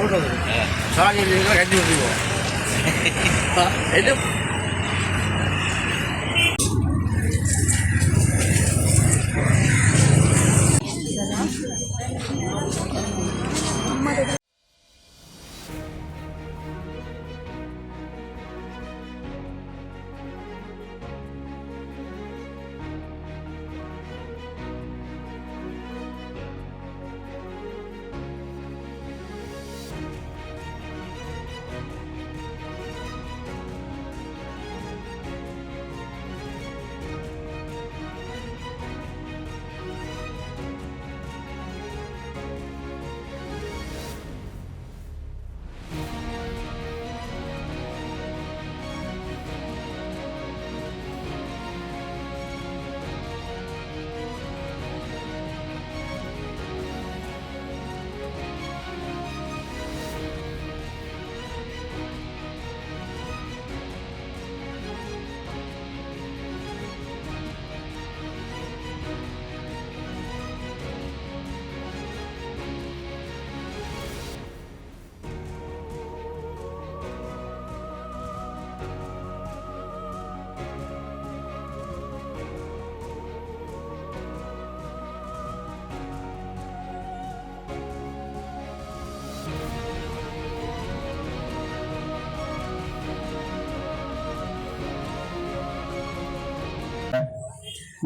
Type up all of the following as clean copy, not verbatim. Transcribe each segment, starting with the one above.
ஓடுறது சாணி கட்டி விட்டுருவோம் என்ன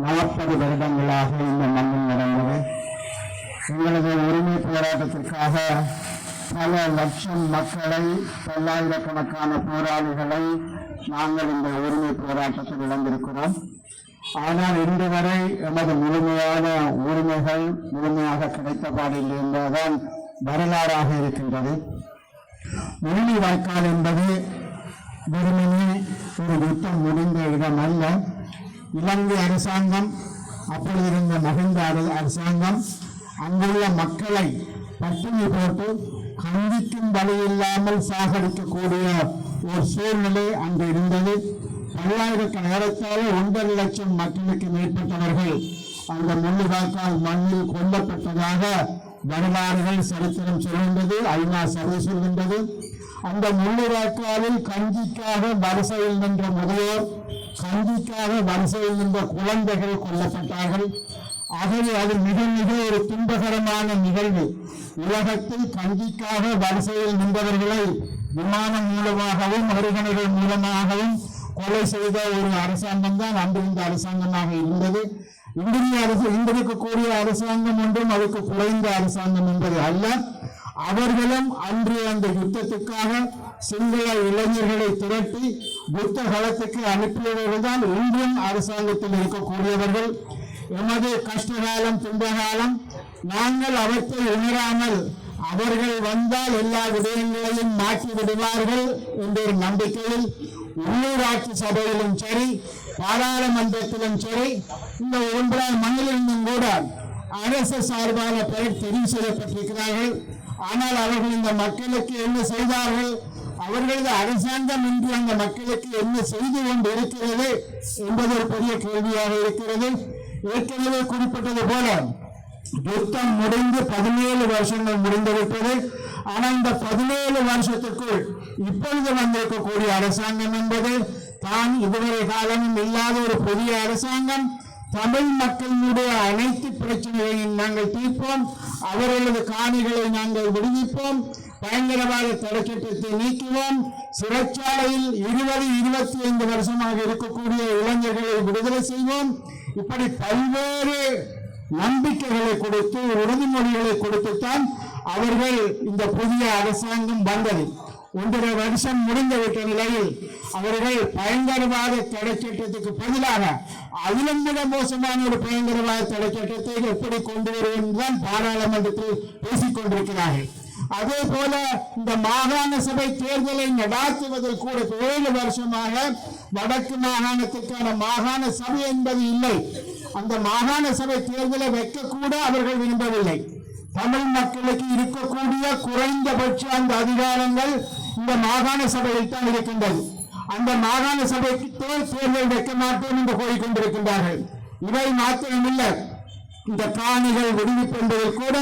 நாற்பது வருடங்களாக இந்த மண்ணில் நடந்தது. எங்களது உரிமை போராட்டத்திற்காக பல லட்சம் மக்களை, பல்லாயிரக்கணக்கான போராளிகளை நாங்கள் இந்த உரிமை போராட்டத்தில் இழந்திருக்கிறோம். ஆனால் இன்று வரை எமது முழுமையான உரிமைகள் முழுமையாக கிடைத்தபாடில் என்பதுதான் வரலாறாக இருக்கின்றது. முள்ளிவாய்க்கால் வாய்க்கால் என்பது வெறுமனே ஒரு யுத்தம் முடிந்த இடம் அல்ல. இலங்கை அரசாங்கம், அப்பொழுது இருந்த மகிந்த அரசாங்கம் அங்குள்ள மக்களை பட்டினி போட்டு கண்டிக்கும் வழியில்லாமல் சாகடிக்கக்கூடிய ஒரு சூழ்நிலை அங்கு இருந்தது. பல்லாயிரக்கணக்கான 1.5 லட்சம் மக்களுக்கு மேற்பட்டவர்கள் அந்த முள்ளிவாய்க்கால் மண்ணில் கொல்லப்பட்டதாக வரலாறுகள் சரித்திரம் சொல்கின்றது, ஐநா சபை சொல்கின்றது. அந்த முள்ளிவாய்க்காலில் கஞ்சிக்காக வரிசையில் நின்ற முதியோர், கஞ்சிக்காக வரிசையில் நின்ற குழந்தைகள் கொல்லப்பட்டார்கள். ஆகவே அது மிக மிக ஒரு துன்பகரமான நிகழ்வு. உலகத்தில் கஞ்சிக்காக வரிசையில் நின்றவர்களை விமானம் மூலமாகவும் அருகணைகள் மூலமாகவும் கொலை செய்த ஒரு அரசாங்கம் தான் அன்று இந்த அரசாங்கமாக இருந்தது. இன்றிருக்கக்கூடிய அரசாங்கம் ஒன்றும் அதுக்கு குறைந்த அரசாங்கம் என்பது அல்ல. அவர்களும் அன்று அந்த யுத்தத்துக்காக சிங்கள இளைஞர்களை திரட்டி யுத்த களத்துக்கு அனுப்பியவர்கள் தான் இன்றும் அரசாங்கத்தில் இருக்கக்கூடியவர்கள். எமது கஷ்டகாலம் துன்பகாலம் நாங்கள் அவற்றை உணராமல் அவர்கள் வந்தால் எல்லா விடயங்களையும் மாற்றி விடுவார்கள் என்ற ஒரு நம்பிக்கையில் உள்ளூராட்சி சபையிலும் சரி, பாராளுமன்றத்திலும் சரி, இந்த 1 மண்ணிலிருந்தும் கூட அரசு சார்பான பெயர் தெரிவு செய்யப்பட்டிருக்கிறார்கள். ஆனால் அவர்கள் இந்த மக்களுக்கு என்ன செய்தார்கள்? அவர்களது அரசாங்கம் இன்று அந்த மக்களுக்கு என்ன செய்து கொண்டு இருக்கிறது என்பது ஒரு பெரிய கேள்வியாக இருக்கிறது. ஏற்கனவே குறிப்பிட்டது போல யுத்தம் முடிந்து 17 வருஷங்கள் முடிந்துவிட்டது. ஆனால் இந்த 17 வருஷத்துக்குள் இப்பொழுது வந்திருக்கக்கூடிய அரசாங்கம் என்பது தான் இதுவரை காலமும் இல்லாத ஒரு புதிய அரசாங்கம். தமிழ் மக்களுடைய அனைத்து பிரச்சனைகளையும் நாங்கள் தீர்ப்போம், அவர்களது காணிகளை நாங்கள் விடுவிப்போம், பயங்கரவாத தடைச்சட்டத்தை நீக்குவோம், சிறைச்சாலையில் 20-25 வருஷமாக இருக்கக்கூடிய இளைஞர்களை விடுதலை செய்வோம். இப்படி பல்வேறு நம்பிக்கைகளை கொடுத்து உறுதிமொழிகளை கொடுத்துத்தான் அவர்கள் இந்த புதிய அரசாங்கம் வந்தது. 1.5 வருஷம் முடிந்துவிட்ட நிலையில் அவர்கள் பயங்கரவாத தடை சட்டத்துக்கு பதிலாக அதிலும் மிக மோசமான ஒரு பயங்கரவாத தடை சட்டத்தை எப்படி கொண்டு வருவதுதான் பாராளுமன்றத்தில் பேசிக் கொண்டிருக்கிறார்கள். அதே போல இந்த மாகாண சபை தேர்தலை நடாத்துவதில் கூட 7 வருஷமாக வடக்கு மாகாணத்துக்கான மாகாண சபை என்பது இல்லை. அந்த மாகாண சபை தேர்தலை வைக்கக்கூட அவர்கள் விரும்பவில்லை. தமிழ் மக்களுக்கு இருக்கக்கூடிய குறைந்தபட்ச அந்த அதிகாரங்கள் இந்த மாகாண சபையில் தான் இருக்கின்றது. அந்த மாகாண சபைக்கு தேர்தல் வைக்க மாட்டோம் என்று கூறிக்கொண்டிருக்கின்றார்கள். இவை மாத்திரமில்லை, இந்த காணிகள் விடுவிப்பதில் கூட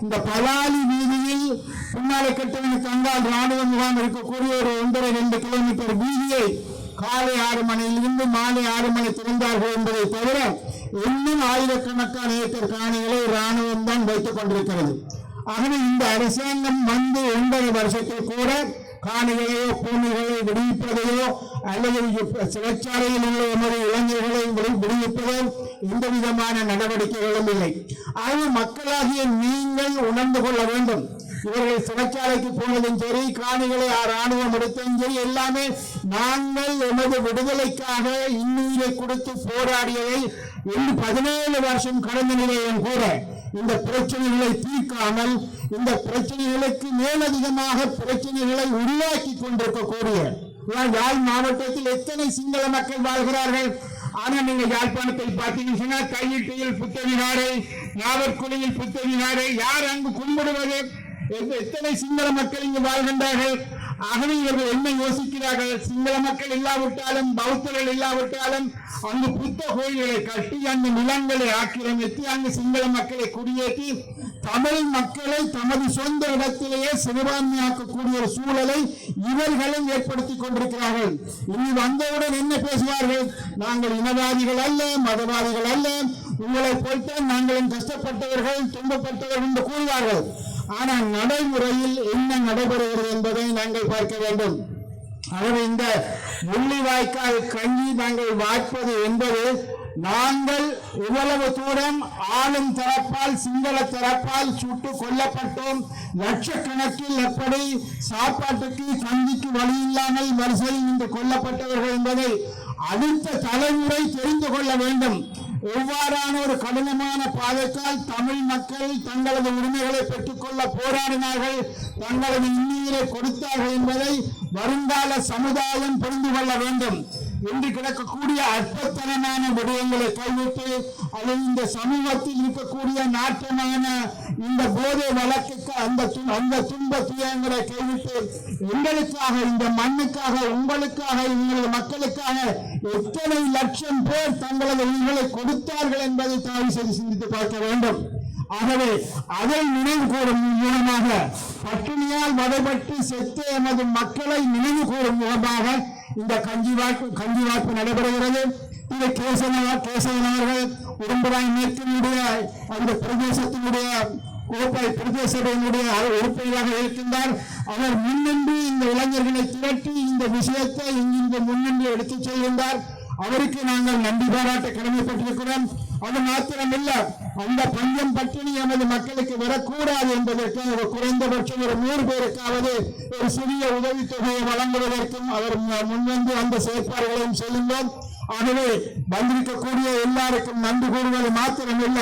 இந்த பலாலி வீதியில் பின்னாலே கட்டவனுக்கு அங்கால் ராணுவ முகாம் இருக்கக்கூடிய ஒரு 1.5-2 கிலோமீட்டர் வீதியை காலை 6 மணியிலிருந்து மாலை 6 மணி திறந்தார்கள் என்பதை தவிர இன்னும் ஆயிரக்கணக்கான ஏக்கர் காணிகளை ராணுவம் தான் வைத்துக் கொண்டிருக்கிறது. ஆகவே இந்த அரசாங்கம் வந்து 9 வருஷத்தில் கூட காணிகளையோ பூமிகளை விடுவிப்பதையோ அல்லது சிறைச்சாலையில் உள்ள எமது இளைஞர்களை விடுவிப்பதோ எந்த விதமான நடவடிக்கைகளும் இல்லை. ஆகவே மக்களாகிய நீங்கள் உணர்ந்து கொள்ள வேண்டும். இவர்கள் சிறைச்சாலைக்கு போனதும் சரி, காணிகளை ராணுவம் எடுத்ததும் சரி, எல்லாமே நாங்கள் எமது விடுதலைக்காக இன்னுயிரை கொடுத்து போராடியதை 17 வருஷம் கடந்த நிலையிலும் கூட இந்த பிரச்சனைகளை தீர்க்காமல் இந்த பிரச்சனைகளுக்கு மேலதிகமாக பிரச்சனைகளை உருவாக்கி கொண்டிருக்கக்கூடிய யாழ் மாவட்டத்தில் எத்தனை சிங்கள மக்கள் வாழ்கிறார்கள். ஆனா நீங்க யாழ்ப்பாணத்தை பார்த்தீங்கன்னா கையிட்டியில் புத்தகினாரை, நாவற்குழியில் புத்தகினாரை யார் அங்கு கும்பிடுவது? எத்தனை சிங்கள மக்கள் இங்கு வாழ்கின்றார்கள். ஆகவே இவர்கள் என்ன யோசிக்கிறார்கள்? சிங்கள மக்கள் இல்லாவிட்டாலும் பௌத்தர்கள் இல்லாவிட்டாலும் அங்கு புத்த கோயில்களை கட்டி அந்த நிலங்களை ஆக்கிரமித்து அங்கு சிங்கள மக்களை குடியேற்றி தமிழ் மக்களை தமது சொந்த இடத்திலேயே சிறுபான்மையாக்கக்கூடிய ஒரு சூழலை இவர்களும் ஏற்படுத்திக் கொண்டிருக்கிறார்கள். இனி வந்தவுடன் என்ன பேசுவார்கள்? நாங்கள் இனவாதிகள் அல்ல, மதவாதிகள் அல்ல, உங்களை போய்த்தான் நாங்களும் கஷ்டப்பட்டவர்கள், துன்பப்பட்டவர்கள் என்று கூறுவார்கள். ஆனால் நடைமுறையில் என்ன நடைபெறுகிறது என்பதை நாங்கள் பார்க்க வேண்டும். ஆகவே இந்த முள்ளிவாய்க்கால் கஞ்சி நாங்கள் வாய்ப்பது என்பது நாங்கள் இவ்வளவு தூரம் ஆளும் தரப்பால் சிங்கள தரப்பால் சுட்டு கொல்லப்பட்டோம், லட்சக்கணக்கில் எப்படி சாப்பாட்டுக்கு கஞ்சிக்கு வழி இல்லாமல் வரிசையில் நின்று கொல்லப்பட்டவர்கள் என்பதை அடுத்த தலைமுறை தெரிந்து கொள்ள வேண்டும். எவ்வாறான ஒரு கடினமான பாதைக்கால் தமிழ் மக்கள் தங்களது உரிமைகளை பெற்றுக்கொள்ள போராடினார்கள், தங்களது இன்னுயிரை கொடுத்தார்கள் என்பதை வருங்கால சமுதாயம் புரிந்து கொள்ள வேண்டும். இன்று கிடக்கக்கூடிய அற்பத்தனமான விடயங்களை கைவிட்டு அல்லது இந்த சமூகத்தில் இருக்கக்கூடிய நாட்டமான இந்த போதை வழக்குக்கு அந்த துன்ப துயரங்களை கைவிட்டு எங்களுக்காக, இந்த மண்ணுக்காக, உங்களுக்காக, எங்களது மக்களுக்காக எத்தனை லட்சம் பேர் தங்களது உயிர்களை கொடுத்தார்கள் என்பதை தயவு செய்து சிந்தித்து பார்க்க வேண்டும். ஆகவே அதை நினைவு கூறும் மூலமாக, பட்டினியால் வதைபட்டு செத்த எமது மக்களை நினைவு கூறும் முகமாக இந்த கஞ்சி வாய்ப்பு நடைபெறுகிறது. இது கேசவனவர்கள் உடம்புராய் மேற்கினுடைய அந்த பிரதேசத்தினுடைய கோப்பை பிரதேசத்தினுடைய உறுப்பினராக இருக்கின்றார். அவர் முன்னின்று இந்த இளைஞர்களை திரட்டி இந்த விஷயத்தை இங்கிருந்து முன்னின்று எடுத்துச் செல்கின்றார். அவருக்கு நாங்கள் நன்றி பாராட்ட கடமைப்பட்டிருக்கிறோம். அது மாத்திரமல்ல, அந்த பஞ்சம் பட்டினி எமது மக்களுக்கு வரக்கூடாது என்பதற்கு குறைந்தபட்சம் ஒரு 100 பேருக்காவது ஒரு சிறிய உதவித்தொகையை வழங்குவதற்கும் அவர் முன்வந்து அந்த செயற்பாடுகளையும் செய்கின்றோம். ஆகவே வந்திருக்கக்கூடிய எல்லாருக்கும் நன்றி கூறுவது மாத்திரமல்ல,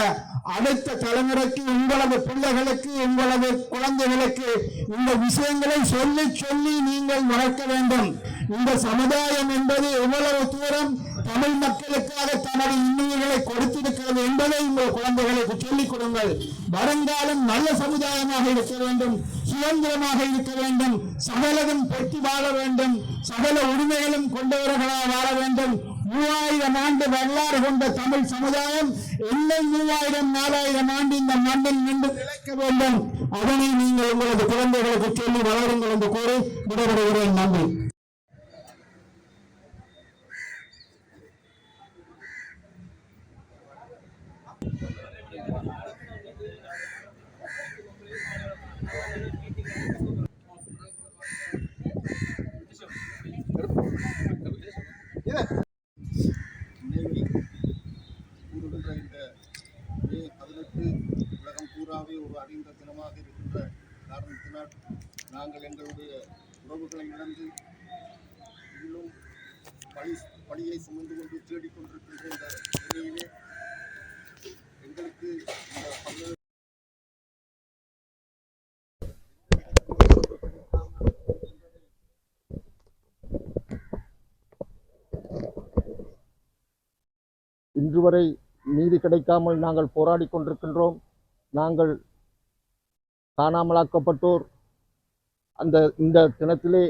அடுத்த தலைமுறைக்கு, உங்களது பிள்ளைகளுக்கு, உங்களது குழந்தைகளுக்கு இந்த விஷயங்களை சொல்லி சொல்லி நீங்கள் வளர்க்க வேண்டும். இந்த சமுதாயம் என்பது எவ்வளவு தூரம் தமிழ் மக்களுக்காக தனது இன்னுயிர்களை கொடுத்திருக்கிறது என்பதை உங்கள் குழந்தைகளுக்கு சொல்லிக் கொடுங்கள். வருங்காலம் நல்ல சமுதாயமாக இருக்க வேண்டும், சுதந்திரமாக இருக்க வேண்டும், சகலதும் பெற்று வாழ வேண்டும், சகல உரிமைகளும் கொண்டவர்களாக வாழ வேண்டும். 3000 ஆண்டு வரலாறு கொண்ட தமிழ் சமுதாயம் இன்னும் 3000-4000 ஆண்டு இந்த மண்ணில் நின்று நிலைக்க வேண்டும். அதனை நீங்கள் உங்களது குழந்தைகளுக்கு சொல்லி வளருங்கள் என்று கூறி விடைபெறுகிறேன். நன்றி. உலகம் பூராவே ஒரு அறிந்த தினமாக இருக்கின்ற காரணத்தினால் நாங்கள் எங்களுடைய உறவுகளை இழந்து இன்னும் பழியை சுமந்து கொண்டு தேடிக்கொண்டிருக்கின்ற இந்த நிலையிலே எங்களுக்கு இந்த பல்வேறு இன்று வரை நீதி கிடைக்காமல் நாங்கள் போராடி கொண்டிருக்கின்றோம். நாங்கள் காணாமலாக்கப்பட்டோர் இந்த தினத்திலே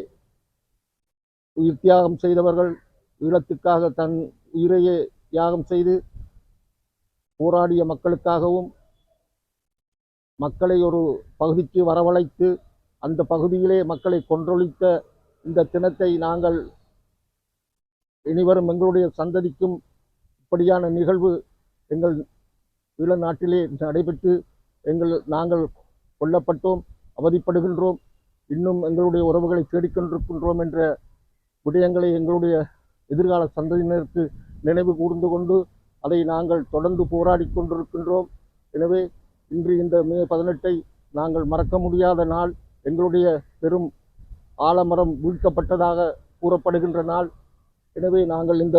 உயிர் தியாகம் செய்தவர்கள், ஈழத்துக்காக தன் உயிரையே தியாகம் செய்து போராடிய மக்களுக்காகவும் மக்களை ஒரு பகுதிக்கு வரவழைத்து அந்த பகுதியிலே மக்களை கொன்றொழித்த இந்த தினத்தை நாங்கள் இனிவரும் எங்களுடைய சந்ததிக்கும் இப்படியான நிகழ்வு எங்கள் ஈழ நாட்டிலே நடைபெற்று நாங்கள் கொல்லப்பட்டோம், அவதிப்படுகின்றோம், இன்னும் எங்களுடைய உறவுகளை தேடிக்கொண்டிருக்கின்றோம் என்ற விடயங்களை எங்களுடைய எதிர்கால சந்ததியினருக்கு நினைவு கூர்ந்து கொண்டு அதை நாங்கள் தொடர்ந்து போராடி கொண்டிருக்கின்றோம். எனவே இன்று இந்த மே 18 நாங்கள் மறக்க முடியாத நாள். எங்களுடைய பெரும் ஆலமரம் வீழ்த்தப்பட்டதாக கூறப்படுகின்ற நாள். எனவே நாங்கள் இந்த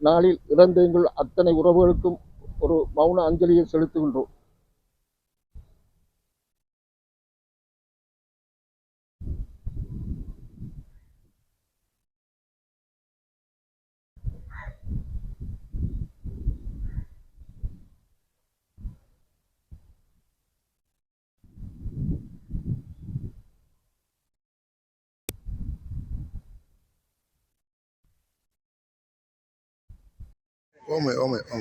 நாளில் இறந்த எங்கள் அத்தனை உறவுகளுக்கும் ஒரு மௌன அஞ்சலியை செலுத்துகின்றோம். Ome.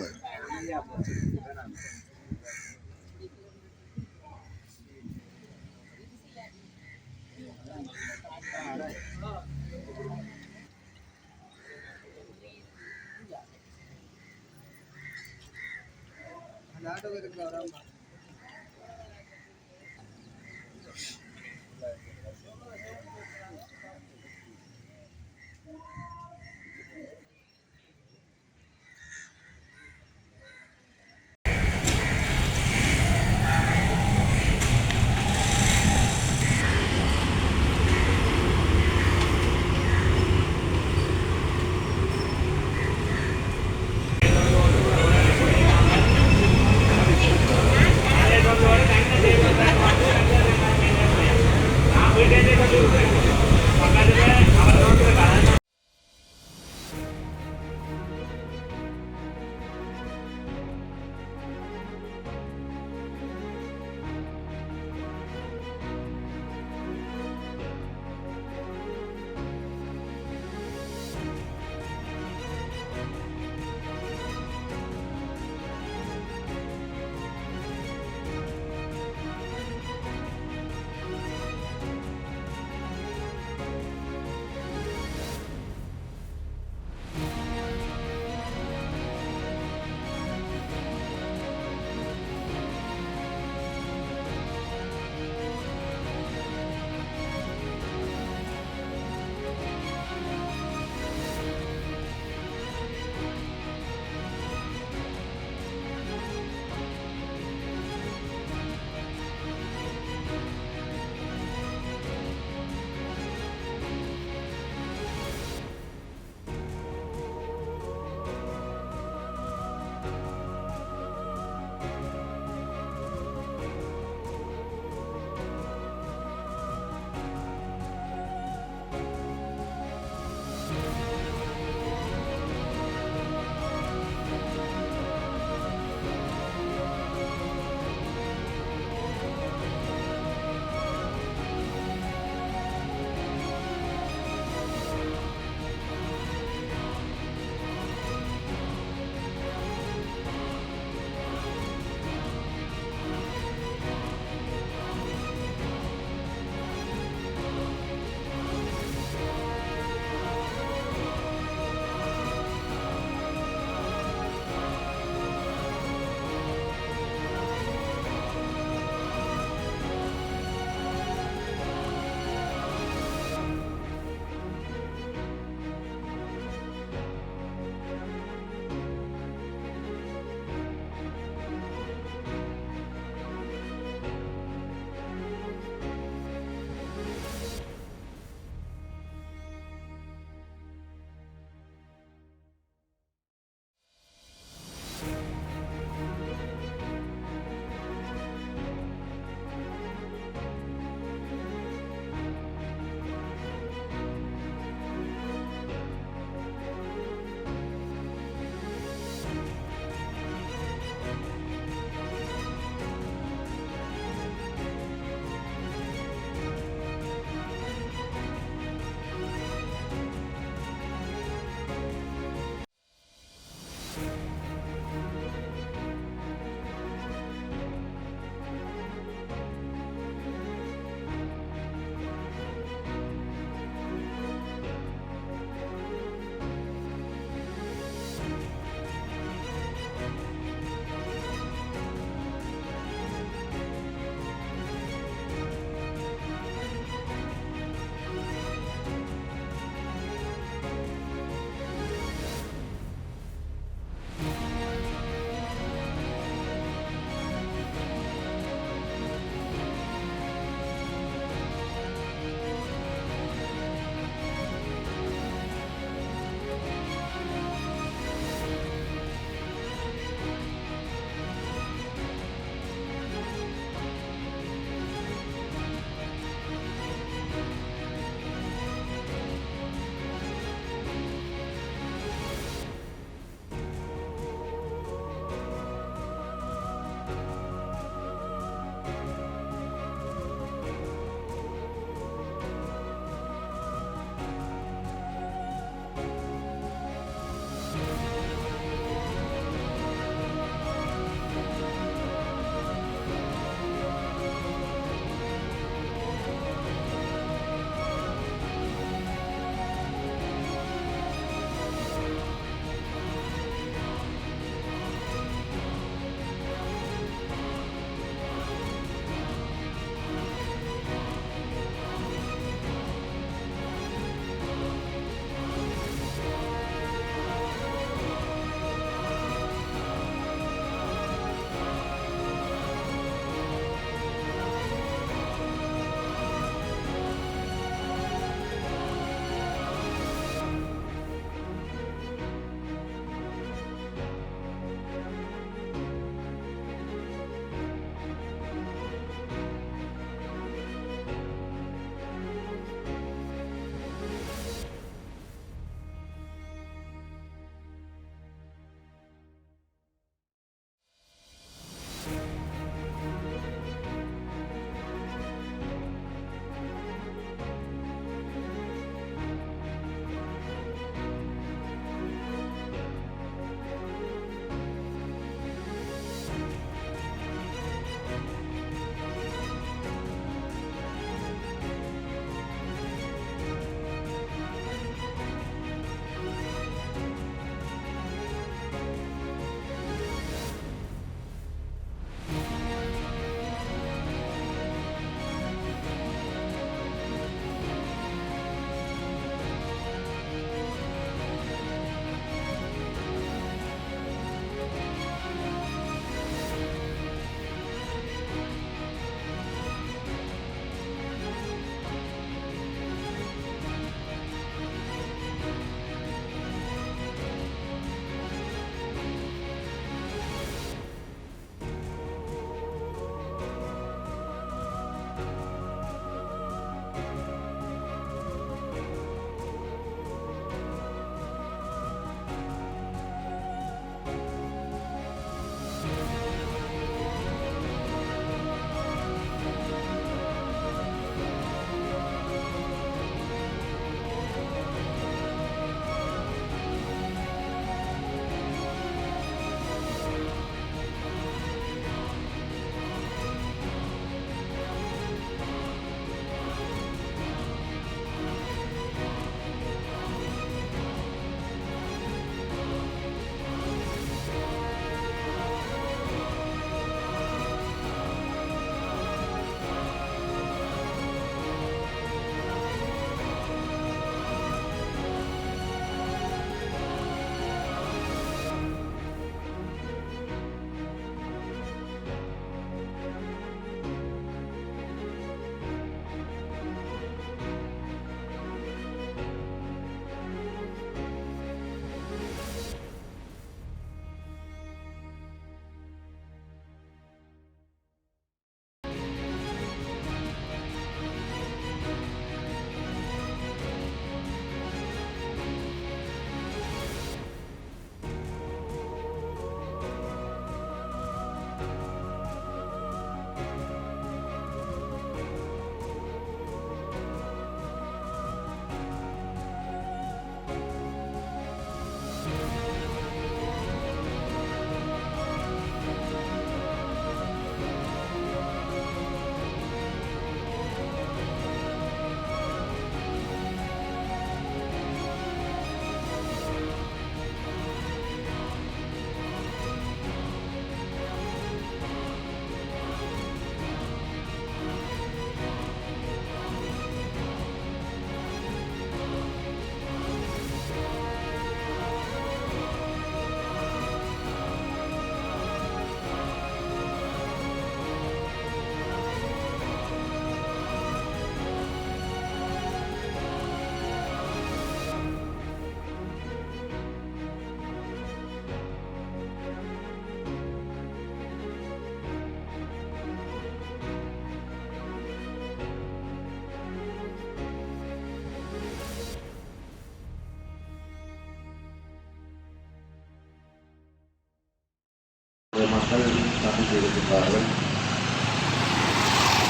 மக்கள் சந்தித்திருக்கின்றார்கள்.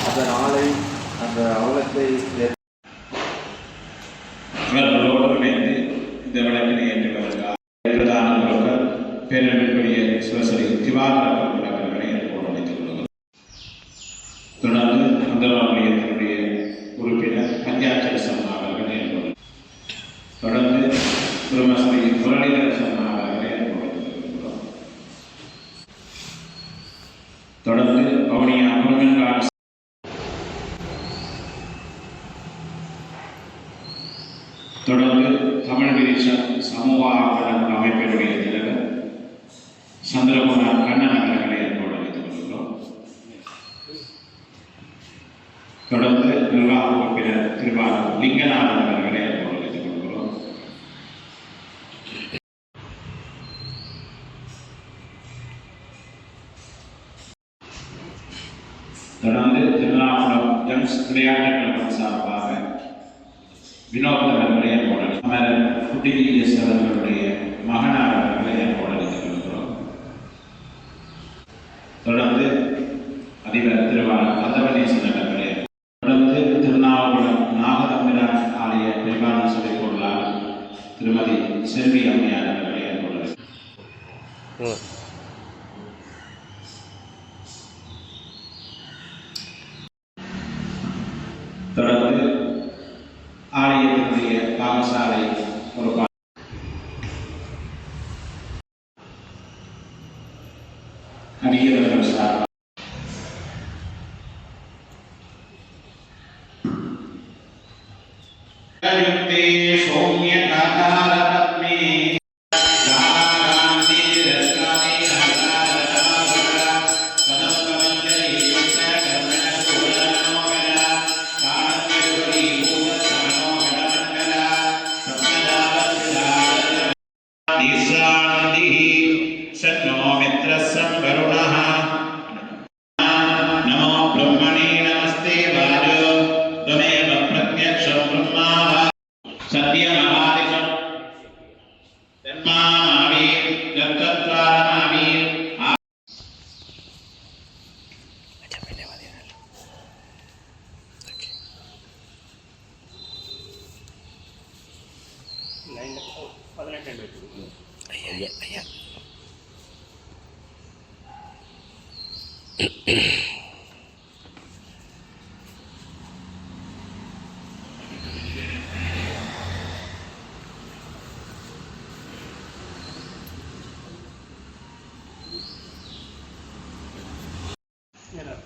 அந்த நாளை அந்த அவலத்தை இவர்களோடு இணைந்து இந்த வழக்கினை ஏற்றுவதற்காக பிரதான பேரவைக்குரிய சிவசரி திவாகரன் அவர்களை ஏற்போடு அளித்துக் கொள்கிறோம். தொடர்ந்து அந்தரவாலயத்தினுடைய உறுப்பினர் பஞ்சாட்சர சம்மா அவர்கள் ஏற்படும். தொடர்ந்து பிரம்மஸ்ரீ முரளிதர சம்மா அவர்களை ஏற்படுத்திக் தொடர்ந்து பவுனியா முருகன்காடு தொடர்ந்து தமிழ் விரிசம் சமூக ஆர்வலர் அமைப்பினுடைய தலைவர் சந்திரகுமார் கண்ணன் அவர்களை ஏற்போடு அளித்துக் கொள்கிறோம். தொடர்ந்து நிர்வாக உறுப்பினர் திருவாரூர் லிங்கநாதன் அவர்களை ஏற்போடு அளித்துக் கொள்கிறோம். தொடர்ந்து திருநாமலம் ஜம்ஸ் விளையாட்டுக் கழகம் சார்பாக வினோத் அவர்களை ஏற்போடு அமரர் குட்டிஜிஎஸ் அவர்களுடைய மகனார் அவர்களை ஏற்போடு அளித்துக் கொள்கிறோம். தொடர்ந்து அதிபர் திருவாரூர் கந்தவனேசன் அவர்களே, தொடர்ந்து திருநாவூர் நாகதம்பிரான் ஆலய பெருமாள் சபை பொருளாளர் திருமதி செல்வி அம்மையார் அவர்களை ஏற்போடு தொடர்ந்து ஆலயத்தினுடைய பாகசாலை பொறுப்பாளர் அடியவர்கள் சார் சௌமிய காதாரத்மே नमो ब्रह्मणे नमस्ते वाजो त्वमेव प्रत्यक्षं ब्रह्मा सत्यमहादिशं तन्मामामि तत्त्वारमामि தலைவர்